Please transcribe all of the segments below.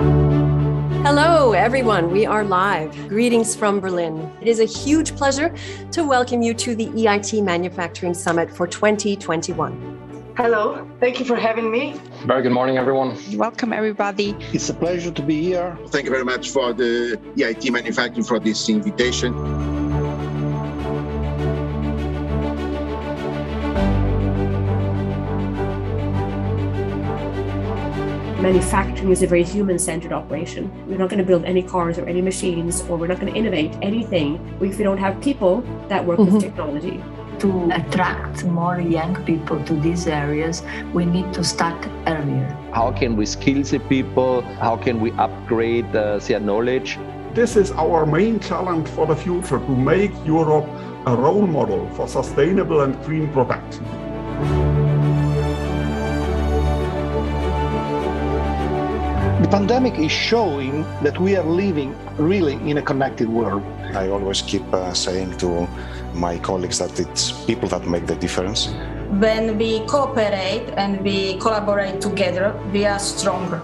Hello, everyone. We are live. Greetings from Berlin. It is a huge pleasure to welcome you to the EIT Manufacturing Summit for 2021. Hello. Thank you for having me. Very good morning, everyone. Welcome, everybody. It's a pleasure to be here. Thank you very much for the EIT Manufacturing for this invitation. Manufacturing is a very human-centered operation. We're not going to build any cars or any machines, or we're not going to innovate anything if we don't have people that work with technology. To attract more young people to these areas, we need to start earlier. How can we skill the people? How can we upgrade their knowledge? This is our main challenge for the future, to make Europe a role model for sustainable and green production. The pandemic is showing that we are living really in a connected world. I always keep saying to my colleagues that it's people that make the difference. When we cooperate and we collaborate together, we are stronger.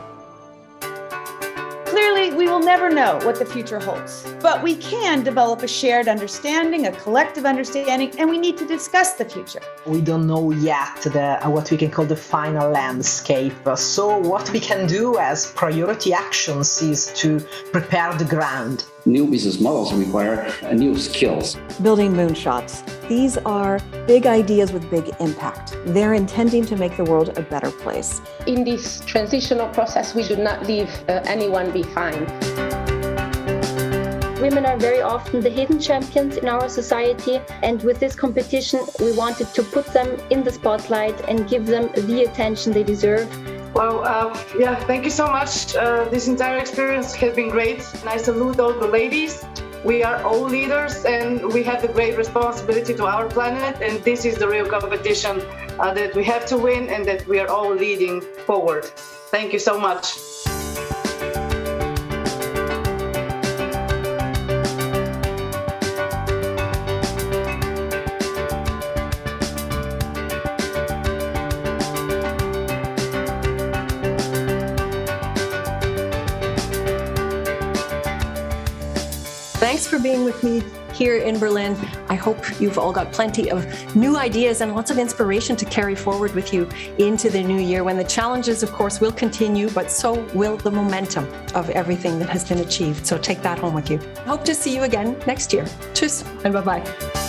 Clearly, we will never know what the future holds, but we can develop a shared understanding, a collective understanding, and we need to discuss the future. We don't know yet what we can call the final landscape. So what we can do as priority actions is to prepare the ground. New business models require new skills. Building moonshots. These are big ideas with big impact. They're intending to make the world a better place. In this transitional process, we do not leave anyone behind. Women are very often the hidden champions in our society, and with this competition, we wanted to put them in the spotlight and give them the attention they deserve. Well, thank you so much. This entire experience has been great. And I salute all the ladies. We are all leaders and we have the great responsibility to our planet. And this is the real competition that we have to win and that we are all leading forward. Thank you so much. Thanks for being with me here in Berlin. I hope you've all got plenty of new ideas and lots of inspiration to carry forward with you into the new year, when the challenges, of course, will continue, but so will the momentum of everything that has been achieved. So take that home with you. I hope to see you again next year. Tschüss and bye-bye.